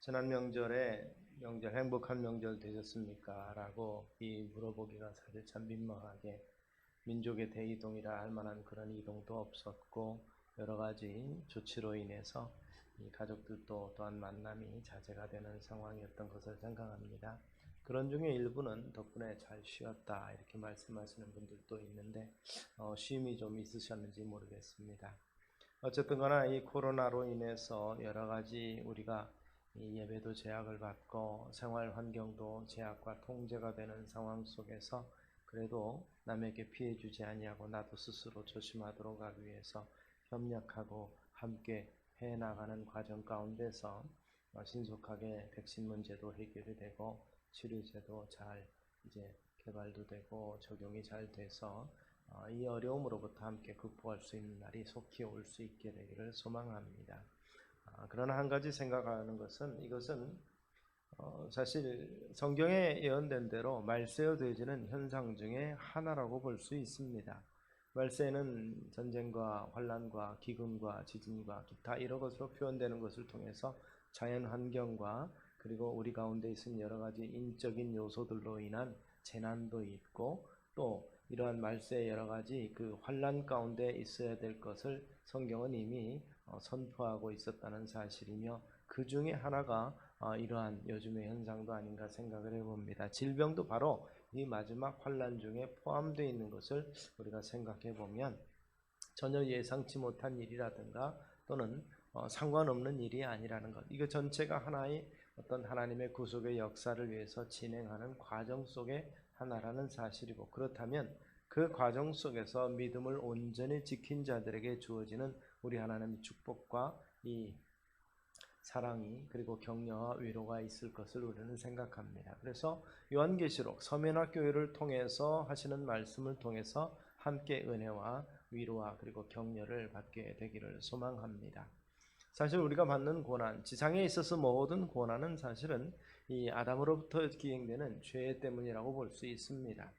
지난 명절 행복한 명절 되셨습니까? 라고 물어보기가 사실 참 민망하게, 민족의 대이동이라 할 만한 그런 이동도 없었고 여러 가지 조치로 인해서 이 가족들도 또한 만남이 자제가 되는 상황이었던 것을 생각합니다. 그런 중에 일부는 덕분에 잘 쉬었다 이렇게 말씀하시는 분들도 있는데 쉼이 좀 있으셨는지 모르겠습니다. 어쨌든 간에 이 코로나로 인해서 여러 가지 우리가 이 예배도 제약을 받고 생활 환경도 제약과 통제가 되는 상황 속에서 그래도 남에게 피해 주지 아니하고 나도 스스로 조심하도록 하기 위해서 협력하고 함께 해 나가는 과정 가운데서 신속하게 백신 문제도 해결이 되고 치료제도 잘 이제 개발도 되고 적용이 잘 돼서 이 어려움으로부터 함께 극복할 수 있는 날이 속히 올 수 있게 되기를 소망합니다. 그러나 한 가지 생각하는 것은 이것은 사실 성경에 예언된 대로 말세어되어지는 현상 중에 하나라고 볼 수 있습니다. 말세는 전쟁과 환란과 기근과 지진과 기타 여러 것으로 표현되는 것을 통해서 자연 환경과 그리고 우리 가운데 있는 여러 가지 인적인 요소들로 인한 재난도 있고 또 이러한 말세의 여러 가지 그 환란 가운데 있어야 될 것을 성경은 이미 선포하고 있었다는 사실이며 그 중에 하나가 이러한 요즘의 현상도 아닌가 생각을 해봅니다. 질병도 바로 이 마지막 환란 중에 포함되어 있는 것을 우리가 생각해 보면 전혀 예상치 못한 일이라든가 또는 상관없는 일이 아니라는 것, 이거 전체가 하나의 어떤 하나님의 구속의 역사를 위해서 진행하는 과정 속의 하나라는 사실이고, 그렇다면 그 과정 속에서 믿음을 온전히 지킨 자들에게 주어지는 우리 하나님의 축복과 이 사랑이 그리고 격려와 위로가 있을 것을 우리는 생각합니다. 그래서 요한계시록 서면화 교회를 통해서 하시는 말씀을 통해서 함께 은혜와 위로와 그리고 격려를 받게 되기를 소망합니다. 사실 우리가 받는 고난, 지상에 있어서 모든 고난은 사실은 이 아담으로부터 기행되는 죄 때문이라고 볼 수 있습니다.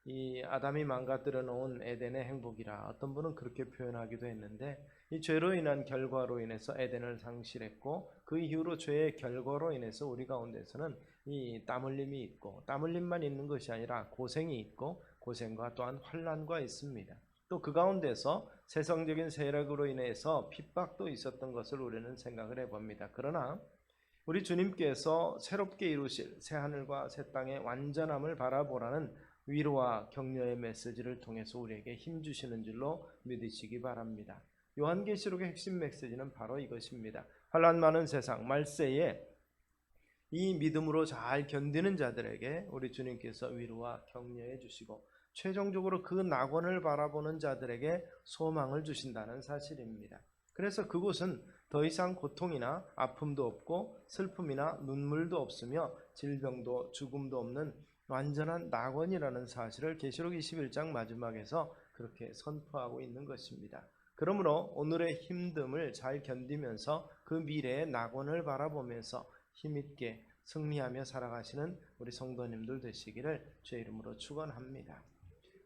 이 아담이 망가뜨려 놓은 에덴의 행복이라 어떤 분은 그렇게 표현하기도 했는데, 이 죄로 인한 결과로 인해서 에덴을 상실했고 그 이후로 죄의 결과로 인해서 우리 가운데서는 이 땀 흘림이 있고, 땀 흘림만 있는 것이 아니라 고생이 있고 고생과 또한 환난과 있습니다. 또 그 가운데서 세상적인 세력으로 인해서 핍박도 있었던 것을 우리는 생각을 해봅니다. 그러나 우리 주님께서 새롭게 이루실 새하늘과 새 땅의 완전함을 바라보라는 위로와 격려의 메시지를 통해서 우리에게 힘주시는 줄로 믿으시기 바랍니다. 요한계시록의 핵심 메시지는 바로 이것입니다. 환난 많은 세상 말세에 이 믿음으로 잘 견디는 자들에게 우리 주님께서 위로와 격려해 주시고 최종적으로 그 낙원을 바라보는 자들에게 소망을 주신다는 사실입니다. 그래서 그곳은 더 이상 고통이나 아픔도 없고 슬픔이나 눈물도 없으며 질병도 죽음도 없는 완전한 낙원이라는 사실을 계시록 21장 마지막에서 그렇게 선포하고 있는 것입니다. 그러므로 오늘의 힘듦을 잘 견디면서 그 미래의 낙원을 바라보면서 힘있게 승리하며 살아가시는 우리 성도님들 되시기를 주의 이름으로 축원합니다.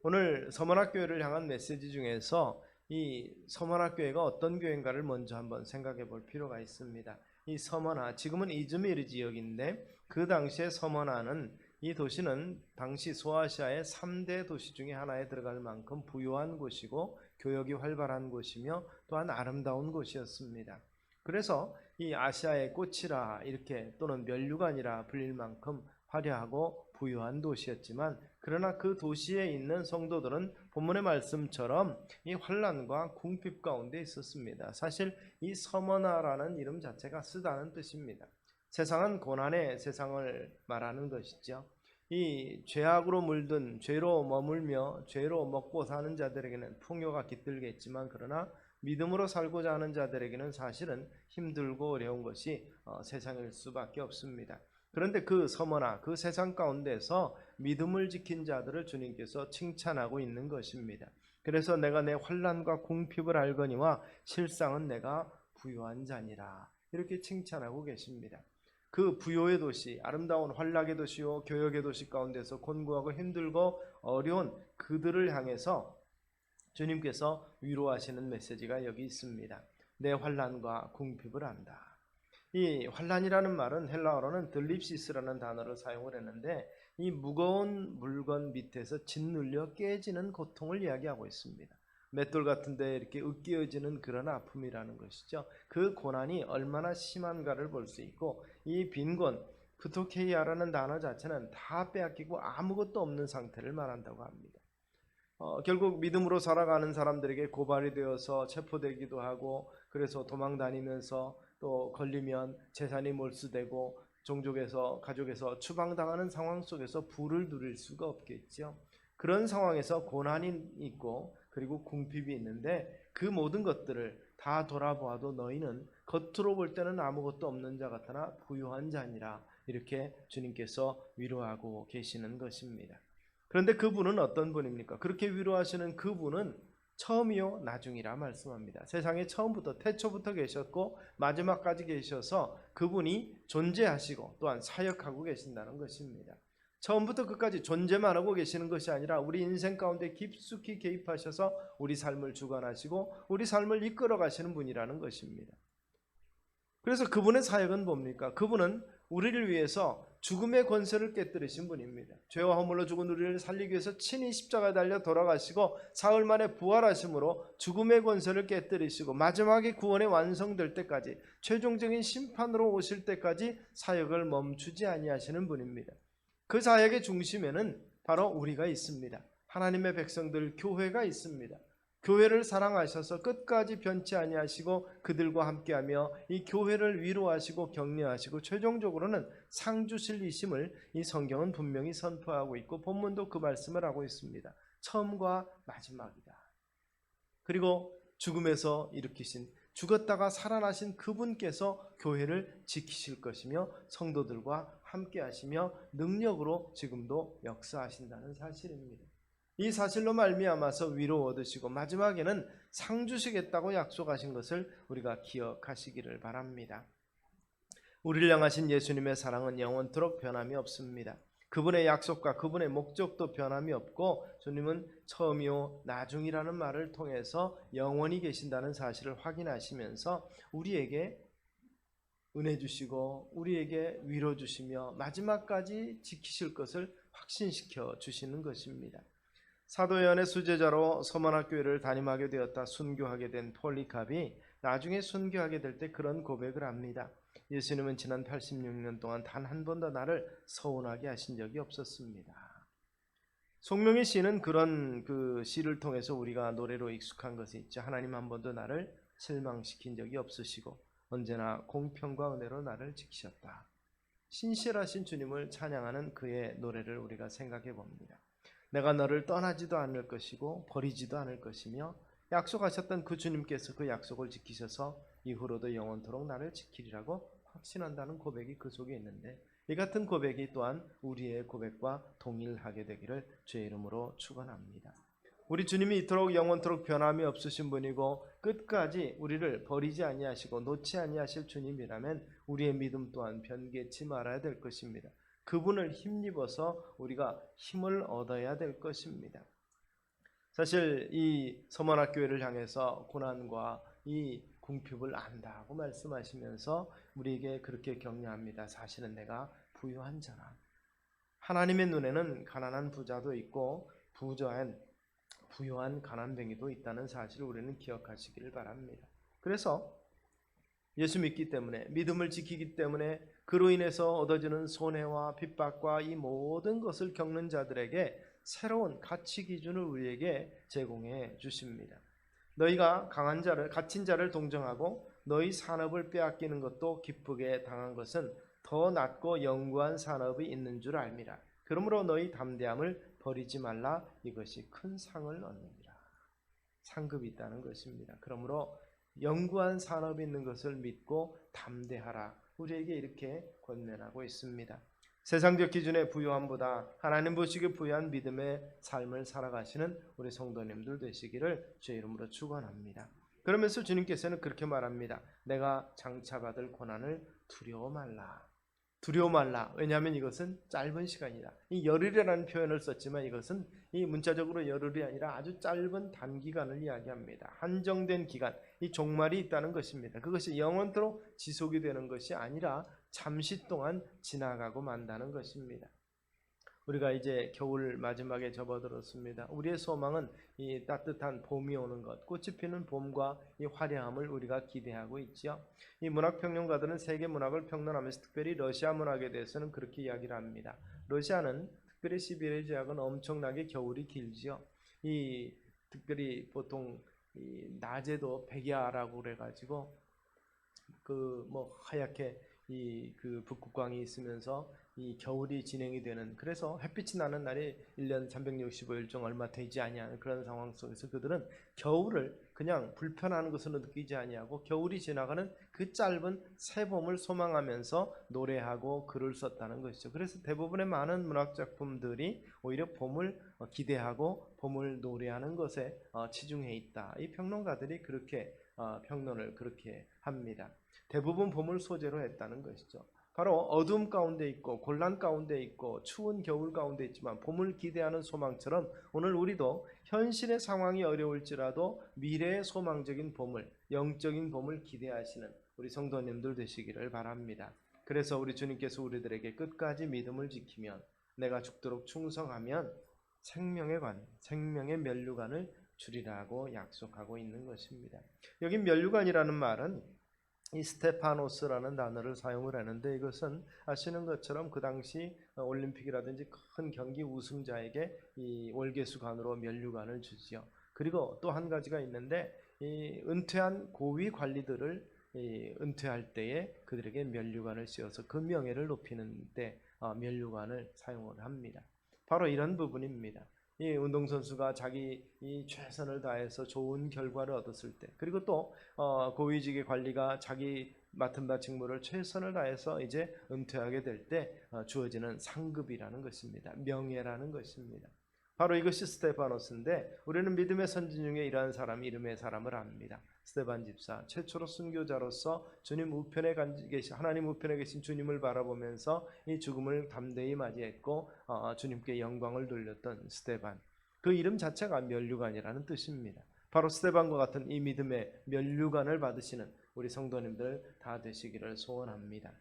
오늘 서문학교회를 향한 메시지 중에서 이 서문학교회가 어떤 교회인가를 먼저 한번 생각해 볼 필요가 있습니다. 이 서머나, 지금은 이즈미르 지역인데 그 당시에 서머나는 이 도시는 당시 소아시아의 3대 도시 중에 하나에 들어갈 만큼 부유한 곳이고 교역이 활발한 곳이며 또한 아름다운 곳이었습니다. 그래서 이 아시아의 꽃이라 이렇게 또는 면류관이라 불릴 만큼 화려하고 부유한 도시였지만, 그러나 그 도시에 있는 성도들은 본문의 말씀처럼 이 환난과 궁핍 가운데 있었습니다. 사실 이 서머나라는 이름 자체가 쓰다는 뜻입니다. 세상은 고난의 세상을 말하는 것이죠. 이 죄악으로 물든 죄로 머물며 죄로 먹고 사는 자들에게는 풍요가 깃들겠지만, 그러나 믿음으로 살고자 하는 자들에게는 사실은 힘들고 어려운 것이 세상일 수밖에 없습니다. 그런데 그 서머나 그 세상 가운데서 믿음을 지킨 자들을 주님께서 칭찬하고 있는 것입니다. 그래서 내가 내 환난과 궁핍을 알거니와 실상은 내가 부유한 자니라 이렇게 칭찬하고 계십니다. 그 부요의 도시, 아름다운 환락의 도시요 교역의 도시 가운데서 곤고하고 힘들고 어려운 그들을 향해서 주님께서 위로하시는 메시지가 여기 있습니다. 내 환난과 궁핍을 안다. 이 환난이라는 말은 헬라어로는 들립시스라는 단어를 사용을 했는데 이 무거운 물건 밑에서 짓눌려 깨지는 고통을 이야기하고 있습니다. 맷돌 같은데 이렇게 으깨어지는 그런 아픔이라는 것이죠. 그 고난이 얼마나 심한가를 볼 수 있고 이 빈곤, 프토케이아라는 단어 자체는 다 빼앗기고 아무것도 없는 상태를 말한다고 합니다. 결국 믿음으로 살아가는 사람들에게 고발이 되어서 체포되기도 하고 그래서 도망 다니면서 또 걸리면 재산이 몰수되고 종족에서 가족에서 추방당하는 상황 속에서 부를 누릴 수가 없겠죠. 그런 상황에서 고난이 있고 그리고 궁핍이 있는데 그 모든 것들을 다 돌아보아도 너희는 겉으로 볼 때는 아무것도 없는 자 같으나 부유한 자니라 이렇게 주님께서 위로하고 계시는 것입니다. 그런데 그분은 어떤 분입니까? 그렇게 위로하시는 그분은 처음이요 나중이라 말씀합니다. 세상에 처음부터 태초부터 계셨고 마지막까지 계셔서 그분이 존재하시고 또한 사역하고 계신다는 것입니다. 처음부터 끝까지 존재만 하고 계시는 것이 아니라 우리 인생 가운데 깊숙이 개입하셔서 우리 삶을 주관하시고 우리 삶을 이끌어 가시는 분이라는 것입니다. 그래서 그분의 사역은 뭡니까? 그분은 우리를 위해서 죽음의 권세를 깨뜨리신 분입니다. 죄와 허물로 죽은 우리를 살리기 위해서 친히 십자가에 달려 돌아가시고 사흘 만에 부활하심으로 죽음의 권세를 깨뜨리시고 마지막에 구원이 완성될 때까지 최종적인 심판으로 오실 때까지 사역을 멈추지 아니하시는 분입니다. 그 사역의 중심에는 바로 우리가 있습니다. 하나님의 백성들 교회가 있습니다. 교회를 사랑하셔서 끝까지 변치 아니하시고 그들과 함께하며 이 교회를 위로하시고 격려하시고 최종적으로는 상 주실 이심을 이 성경은 분명히 선포하고 있고 본문도 그 말씀을 하고 있습니다. 처음과 마지막이다. 그리고 죽음에서 일으키신 죽었다가 살아나신 그분께서 교회를 지키실 것이며 성도들과 함께하시며 능력으로 지금도 역사하신다는 사실입니다. 이 사실로 말미암아서 위로 얻으시고 마지막에는 상 주시겠다고 약속하신 것을 우리가 기억하시기를 바랍니다. 우리를 향하신 예수님의 사랑은 영원토록 변함이 없습니다. 그분의 약속과 그분의 목적도 변함이 없고 주님은 처음이요 나중이라는 말을 통해서 영원히 계신다는 사실을 확인하시면서 우리에게 은혜 주시고 우리에게 위로 주시며 마지막까지 지키실 것을 확신시켜 주시는 것입니다. 사도요한의 수제자로 서머나교회를 담임하게 되었다 순교하게 된 폴리캅이 나중에 순교하게 될 때 그런 고백을 합니다. 예수님은 지난 86년 동안 단 한 번도 나를 서운하게 하신 적이 없었습니다. 송명의 시는 그런 그 시를 통해서 우리가 노래로 익숙한 것이 있죠. 하나님 한 번도 나를 실망시킨 적이 없으시고 언제나 공평과 은혜로 나를 지키셨다. 신실하신 주님을 찬양하는 그의 노래를 우리가 생각해 봅니다. 내가 너를 떠나지도 않을 것이고 버리지도 않을 것이며 약속하셨던 그 주님께서 그 약속을 지키셔서 이후로도 영원토록 나를 지키리라고 확신한다는 고백이 그 속에 있는데 이 같은 고백이 또한 우리의 고백과 동일하게 되기를 주의 이름으로 축원합니다. 우리 주님이 이토록 영원토록 변함이 없으신 분이고 끝까지 우리를 버리지 아니하시고 놓지 아니하실 주님이라면 우리의 믿음 또한 변개치 말아야 될 것입니다. 그분을 힘입어서 우리가 힘을 얻어야 될 것입니다. 사실 이 서머나교회를 향해서 고난과 이 궁핍을 안다고 말씀하시면서 우리에게 그렇게 격려합니다. 사실은 내가 부유한 자라. 하나님의 눈에는 가난한 부자도 있고 부유한 가난뱅이도 있다는 사실을 우리는 기억하시기를 바랍니다. 그래서 예수 믿기 때문에 믿음을 지키기 때문에 그로 인해서 얻어지는 손해와 핍박과 이 모든 것을 겪는 자들에게 새로운 가치 기준을 우리에게 제공해 주십니다. 너희가 갇힌 자를 동정하고 너희 산업을 빼앗기는 것도 기쁘게 당한 것은 더 낫고 영구한 산업이 있는 줄 알미라. 그러므로 너희 담대함을 버리지 말라. 이것이 큰 상을 얻느니라. 상급이 있다는 것입니다. 그러므로 영구한 산업이 있는 것을 믿고 담대하라. 우리에게 이렇게 권면하고 있습니다. 세상적 기준의 부유함보다 하나님 보시기에 부유한 믿음의 삶을 살아가시는 우리 성도님들 되시기를 주의 이름으로 축원합니다. 그러면서 주님께서는 그렇게 말합니다. 내가 장차 받을 고난을 두려워 말라. 두려워 말라. 왜냐하면 이것은 짧은 시간이다. 이 열흘이라는 표현을 썼지만 이것은 이 문자적으로 열흘이 아니라 아주 짧은 단기간을 이야기합니다. 한정된 기간, 이 종말이 있다는 것입니다. 그것이 영원토록 지속이 되는 것이 아니라 잠시 동안 지나가고 만다는 것입니다. 우리가 이제 겨울 마지막에 접어들었습니다. 우리의 소망은 이 따뜻한 봄이 오는 것, 꽃이 피는 봄과 이 화려함을 우리가 기대하고 있지요. 이 문학평론가들은 세계 문학을 평론하면서 특별히 러시아 문학에 대해서는 그렇게 이야기를 합니다. 러시아는 특별히 시베리아 지역은 엄청나게 겨울이 길지요. 이 특별히 보통 이 낮에도 백야라고 그래가지고 그 뭐 하얗게 이 그 북극광이 있으면서 이 겨울이 진행이 되는, 그래서 햇빛이 나는 날이 1년 365일 중 얼마 되지 아니하는 그런 상황 속에서 그들은 겨울을 그냥 불편한 것으로 느끼지 아니하고 겨울이 지나가는 그 짧은 새봄을 소망하면서 노래하고 글을 썼다는 것이죠. 그래서 대부분의 많은 문학 작품들이 오히려 봄을 기대하고 봄을 노래하는 것에 치중해 있다. 이 평론가들이 그렇게 평론을 그렇게 합니다. 대부분 봄을 소재로 했다는 것이죠. 바로 어둠 가운데 있고 곤란 가운데 있고 추운 겨울 가운데 있지만 봄을 기대하는 소망처럼 오늘 우리도 현실의 상황이 어려울지라도 미래의 소망적인 봄을, 영적인 봄을 기대하시는 우리 성도님들 되시기를 바랍니다. 그래서 우리 주님께서 우리들에게 끝까지 믿음을 지키면, 내가 죽도록 충성하면 생명의 관, 생명의 면류관을 주리라고 약속하고 있는 것입니다. 여기 면류관이라는 말은 이 스테파노스라는 단어를 사용을 하는데, 이것은 아시는 것처럼 그 당시 올림픽이라든지 큰 경기 우승자에게 이 월계수관으로 면류관을 주지요. 그리고 또 한 가지가 있는데, 이 은퇴한 고위 관리들을 은퇴할 때에 그들에게 면류관을 씌워서 그 명예를 높이는 데 면류관을 사용을 합니다. 바로 이런 부분입니다. 이 운동선수가 자기 이 최선을 다해서 좋은 결과를 얻었을 때, 그리고 또 고위직의 관리가 자기 맡은 바 직무를 최선을 다해서 이제 은퇴하게 될 때 주어지는 상급이라는 것입니다. 명예라는 것입니다. 바로 이것이 스테파노스인데, 우리는 믿음의 선진 중에 이러한 사람 이름의 사람을 압니다. 스테반 집사, 최초로 순교자로서 주님 우편에 계신, 하나님 우편에 계신 주님을 바라보면서 이 죽음을 담대히 맞이했고 주님께 영광을 돌렸던 스테반, 그 이름 자체가 면류관이라는 뜻입니다. 바로 스테반과 같은 이 믿음의 면류관을 받으시는 우리 성도님들 다 되시기를 소원합니다.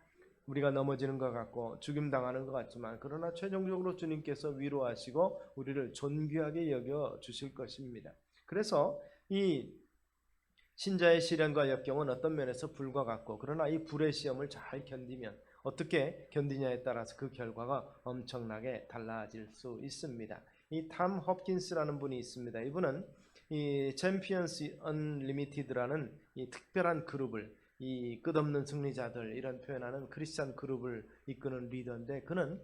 우리가 넘어지는 것 같고 죽임당하는 것 같지만, 그러나 최종적으로 주님께서 위로하시고 우리를 존귀하게 여겨 주실 것입니다. 그래서 이 신자의 시련과 역경은 어떤 면에서 불과 같고, 그러나 이 불의 시험을 잘 견디면 어떻게 견디냐에 따라서 그 결과가 엄청나게 달라질 수 있습니다. 이 탐 홉킨스라는 분이 있습니다. 이분은 이 챔피언스 언리미티드라는 이 특별한 그룹을, 이 끝없는 승리자들 이런 표현하는 크리스찬 그룹을 이끄는 리더인데, 그는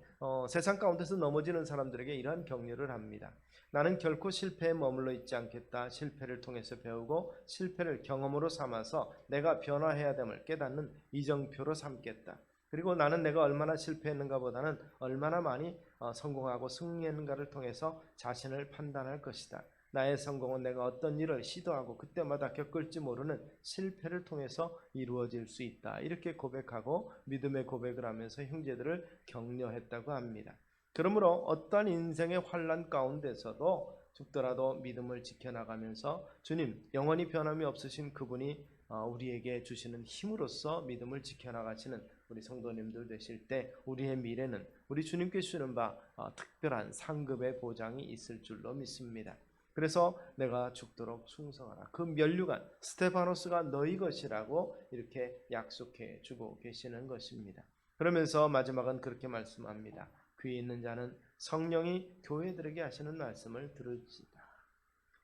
세상 가운데서 넘어지는 사람들에게 이러한 격려를 합니다. 나는 결코 실패에 머물러 있지 않겠다. 실패를 통해서 배우고 실패를 경험으로 삼아서 내가 변화해야 됨을 깨닫는 이정표로 삼겠다. 그리고 나는 내가 얼마나 실패했는가 보다는 얼마나 많이 성공하고 승리했는가를 통해서 자신을 판단할 것이다. 나의 성공은 내가 어떤 일을 시도하고 그때마다 겪을지 모르는 실패를 통해서 이루어질 수 있다. 이렇게 고백하고 믿음의 고백을 하면서 형제들을 격려했다고 합니다. 그러므로 어떤 인생의 환난 가운데서도 죽더라도 믿음을 지켜나가면서 주님, 영원히 변함이 없으신 그분이 우리에게 주시는 힘으로써 믿음을 지켜나가시는 우리 성도님들 되실 때, 우리의 미래는 우리 주님께 주시는 바 특별한 상급의 보장이 있을 줄로 믿습니다. 그래서 내가 죽도록 충성하라. 그 면류관 스테파노스가 너희 것이라고 이렇게 약속해 주고 계시는 것입니다. 그러면서 마지막은 그렇게 말씀합니다. 귀 있는 자는 성령이 교회들에게 하시는 말씀을 들을지다.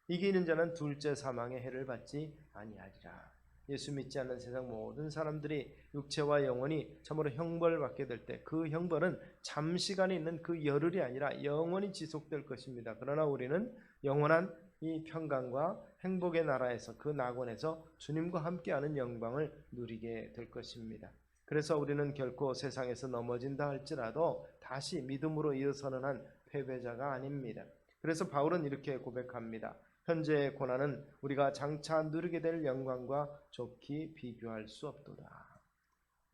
이기는 자는 둘째 사망의 해를 받지 아니하리라. 예수 믿지 않는 세상 모든 사람들이 육체와 영혼이 참으로 형벌받게 될 때, 그 형벌은 잠시간에 있는 그 열흘이 아니라 영원히 지속될 것입니다. 그러나 우리는 영원한 이 평강과 행복의 나라에서, 그 낙원에서 주님과 함께하는 영광을 누리게 될 것입니다. 그래서 우리는 결코 세상에서 넘어진다 할지라도 다시 믿음으로 일어서는 한 패배자가 아닙니다. 그래서 바울은 이렇게 고백합니다. 현재의 고난은 우리가 장차 누리게 될 영광과 좋게 비교할 수 없도다.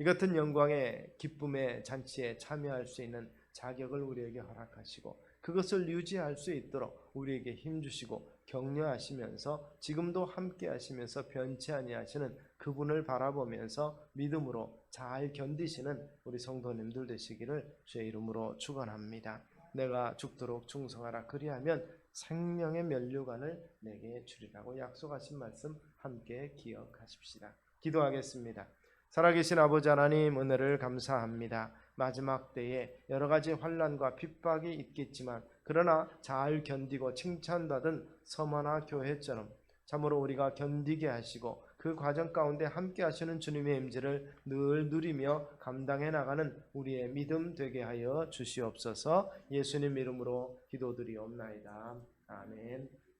이 같은 영광의 기쁨의 잔치에 참여할 수 있는 자격을 우리에게 허락하시고 그것을 유지할 수 있도록 우리에게 힘주시고 격려하시면서 지금도 함께 하시면서 변치 아니하시는 그분을 바라보면서 믿음으로 잘 견디시는 우리 성도님들 되시기를 주의 이름으로 축원합니다. 내가 죽도록 충성하라 그리하면 생명의 면류관을 내게 주리라고 약속하신 말씀 함께 기억하십시다. 기도하겠습니다. 살아계신 아버지 하나님, 은혜를 감사합니다. 마지막 때에 여러 가지 환난과 핍박이 있겠지만 그러나 잘 견디고 칭찬받은 서머나 교회처럼 참으로 우리가 견디게 하시고 그 과정 가운데 함께 하시는 주님의 임재를 늘 누리며 감당해 나가는 우리의 믿음 되게 하여 주시옵소서. 예수님 이름으로 기도드리옵나이다. 아멘.